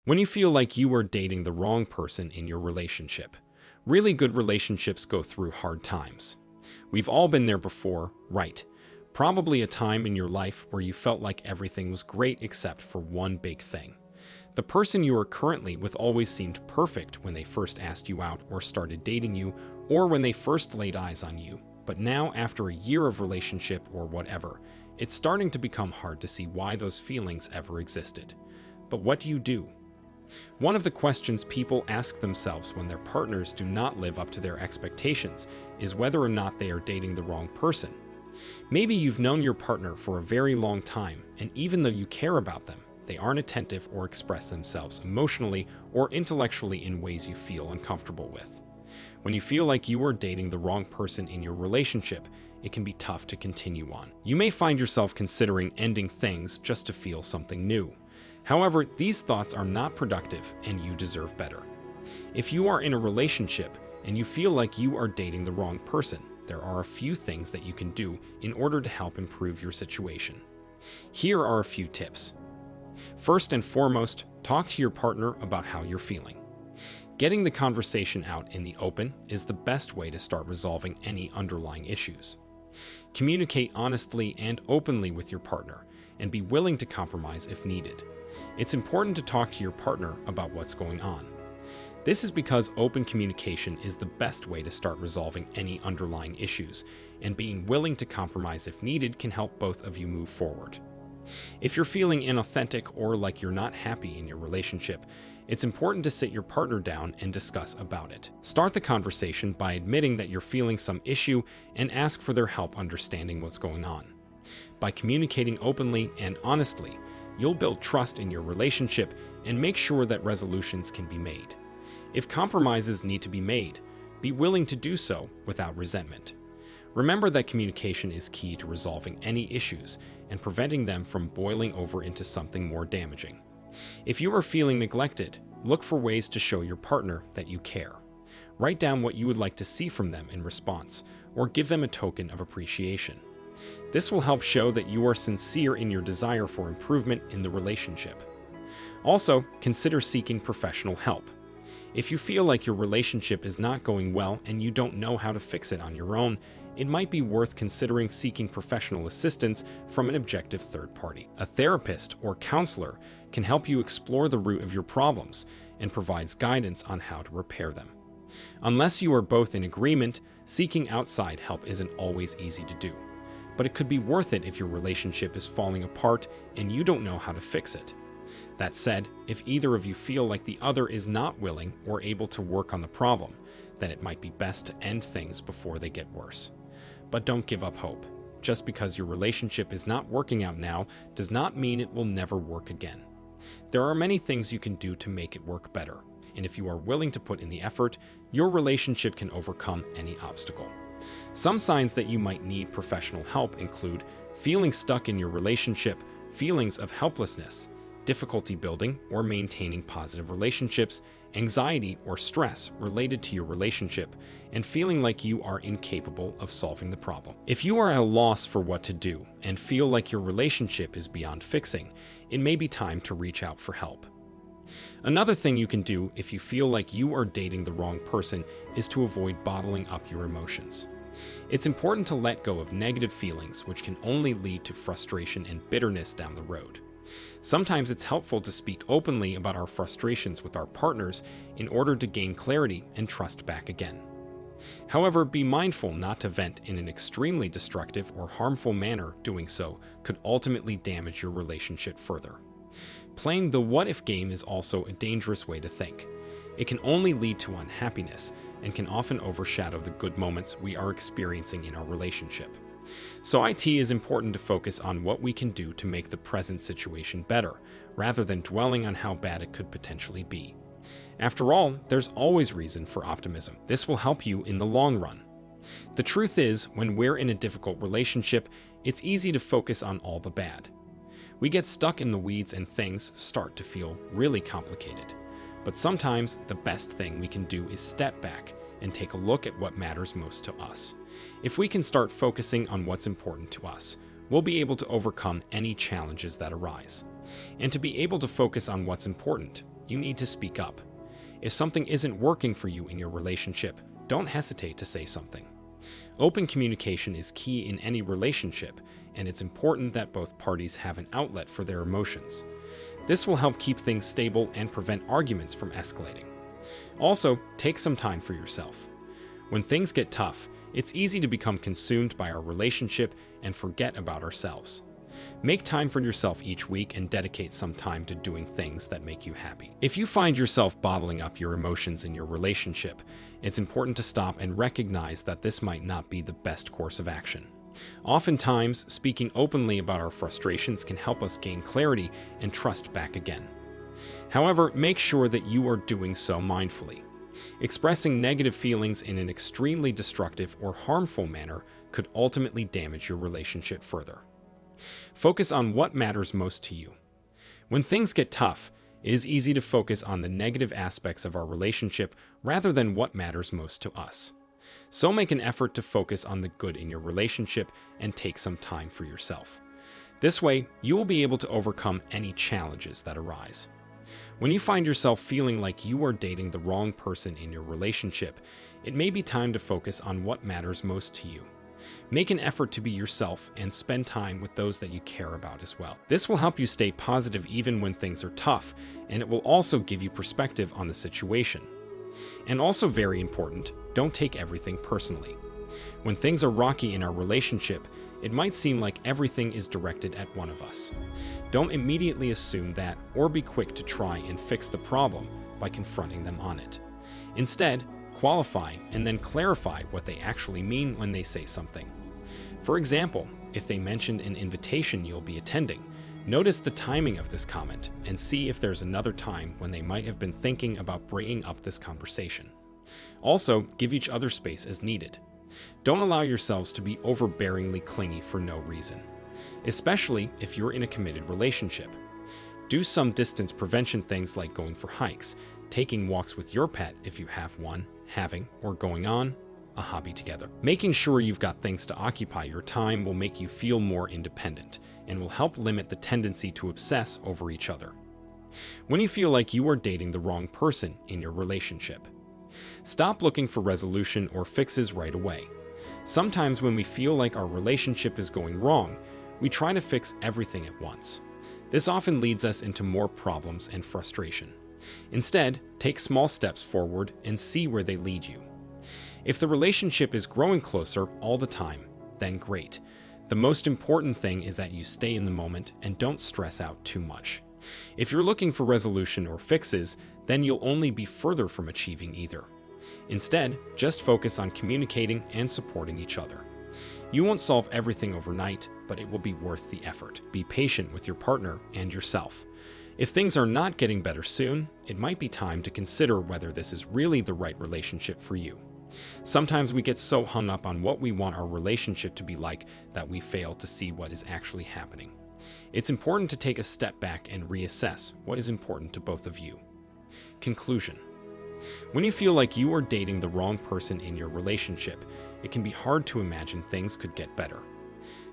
When you feel like you are dating the wrong person in your relationship. Really good relationships go through hard times. We've all been there before, right? Probably a time in your life where you felt like everything was great except for one big thing. The person you are currently with always seemed perfect when they first asked you out or started dating you, or when they first laid eyes on you. But now, after a year of relationship or whatever, it's starting to become hard to see why those feelings ever existed. But what do you do? One of the questions people ask themselves when their partners do not live up to their expectations is whether or not they are dating the wrong person. Maybe you've known your partner for a very long time, and even though you care about them, they aren't attentive or express themselves emotionally or intellectually in ways you feel uncomfortable with. When you feel like you are dating the wrong person in your relationship, it can be tough to continue on. You may find yourself considering ending things just to feel something new. However, these thoughts are not productive and you deserve better. If you are in a relationship and you feel like you are dating the wrong person, there are a few things that you can do in order to help improve your situation. Here are a few tips. First and foremost, talk to your partner about how you're feeling. Getting the conversation out in the open is the best way to start resolving any underlying issues. Communicate honestly and openly with your partner and be willing to compromise if needed. It's important to talk to your partner about what's going on. This is because open communication is the best way to start resolving any underlying issues, and being willing to compromise if needed can help both of you move forward. If you're feeling inauthentic or like you're not happy in your relationship, it's important to sit your partner down and discuss about it. Start the conversation by admitting that you're feeling some issue and ask for their help understanding what's going on. By communicating openly and honestly, you'll build trust in your relationship and make sure that resolutions can be made. If compromises need to be made, be willing to do so without resentment. Remember that communication is key to resolving any issues and preventing them from boiling over into something more damaging. If you are feeling neglected, look for ways to show your partner that you care. Write down what you would like to see from them in response, or give them a token of appreciation. This will help show that you are sincere in your desire for improvement in the relationship. Also, consider seeking professional help. If you feel like your relationship is not going well and you don't know how to fix it on your own, it might be worth considering seeking professional assistance from an objective third party. A therapist or counselor can help you explore the root of your problems and provides guidance on how to repair them. Unless you are both in agreement, seeking outside help isn't always easy to do. But it could be worth it if your relationship is falling apart and you don't know how to fix it. That said, if either of you feel like the other is not willing or able to work on the problem, then it might be best to end things before they get worse. But don't give up hope. Just because your relationship is not working out now does not mean it will never work again. There are many things you can do to make it work better, and if you are willing to put in the effort, your relationship can overcome any obstacle. Some signs that you might need professional help include feeling stuck in your relationship, feelings of helplessness, difficulty building or maintaining positive relationships, anxiety or stress related to your relationship, and feeling like you are incapable of solving the problem. If you are at a loss for what to do and feel like your relationship is beyond fixing, it may be time to reach out for help. Another thing you can do if you feel like you are dating the wrong person is to avoid bottling up your emotions. It's important to let go of negative feelings, which can only lead to frustration and bitterness down the road. Sometimes it's helpful to speak openly about our frustrations with our partners in order to gain clarity and trust back again. However, be mindful not to vent in an extremely destructive or harmful manner. Doing so could ultimately damage your relationship further. Playing the what-if game is also a dangerous way to think. It can only lead to unhappiness and can often overshadow the good moments we are experiencing in our relationship. So it is important to focus on what we can do to make the present situation better, rather than dwelling on how bad it could potentially be. After all, there's always reason for optimism. This will help you in the long run. The truth is, when we're in a difficult relationship, it's easy to focus on all the bad. We get stuck in the weeds and things start to feel really complicated. But sometimes the best thing we can do is step back and take a look at what matters most to us. If we can start focusing on what's important to us, we'll be able to overcome any challenges that arise. And to be able to focus on what's important, you need to speak up. If something isn't working for you in your relationship, don't hesitate to say something. Open communication is key in any relationship, and it's important that both parties have an outlet for their emotions. This will help keep things stable and prevent arguments from escalating. Also, take some time for yourself. When things get tough, it's easy to become consumed by our relationship and forget about ourselves. Make time for yourself each week and dedicate some time to doing things that make you happy. If you find yourself bottling up your emotions in your relationship, it's important to stop and recognize that this might not be the best course of action. Oftentimes, speaking openly about our frustrations can help us gain clarity and trust back again. However, make sure that you are doing so mindfully. Expressing negative feelings in an extremely destructive or harmful manner could ultimately damage your relationship further. Focus on what matters most to you. When things get tough, it is easy to focus on the negative aspects of our relationship rather than what matters most to us. So make an effort to focus on the good in your relationship and take some time for yourself. This way, you will be able to overcome any challenges that arise. When you find yourself feeling like you are dating the wrong person in your relationship, it may be time to focus on what matters most to you. Make an effort to be yourself and spend time with those that you care about as well. This will help you stay positive even when things are tough, and it will also give you perspective on the situation. And also very important, don't take everything personally. When things are rocky in our relationship, it might seem like everything is directed at one of us. Don't immediately assume that or be quick to try and fix the problem by confronting them on it. Instead, qualify and then clarify what they actually mean when they say something. For example, if they mentioned an invitation you'll be attending, notice the timing of this comment and see if there's another time when they might have been thinking about bringing up this conversation. Also, give each other space as needed. Don't allow yourselves to be overbearingly clingy for no reason, especially if you're in a committed relationship. Do some distance prevention things like going for hikes, taking walks with your pet if you have one, having or going on a hobby together. Making sure you've got things to occupy your time will make you feel more independent and will help limit the tendency to obsess over each other. When you feel like you are dating the wrong person in your relationship, stop looking for resolution or fixes right away. Sometimes when we feel like our relationship is going wrong, we try to fix everything at once. This often leads us into more problems and frustration. Instead, take small steps forward and see where they lead you. If the relationship is growing closer all the time, then great. The most important thing is that you stay in the moment and don't stress out too much. If you're looking for resolution or fixes, then you'll only be further from achieving either. Instead, just focus on communicating and supporting each other. You won't solve everything overnight, but it will be worth the effort. Be patient with your partner and yourself. If things are not getting better soon, it might be time to consider whether this is really the right relationship for you. Sometimes we get so hung up on what we want our relationship to be like that we fail to see what is actually happening. It's important to take a step back and reassess what is important to both of you. Conclusion. When you feel like you are dating the wrong person in your relationship, it can be hard to imagine things could get better.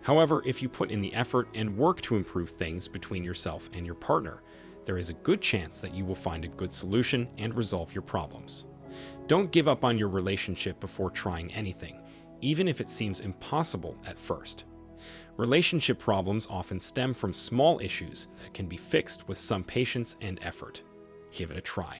However, if you put in the effort and work to improve things between yourself and your partner, there is a good chance that you will find a good solution and resolve your problems. Don't give up on your relationship before trying anything, even if it seems impossible at first. Relationship problems often stem from small issues that can be fixed with some patience and effort. Give it a try.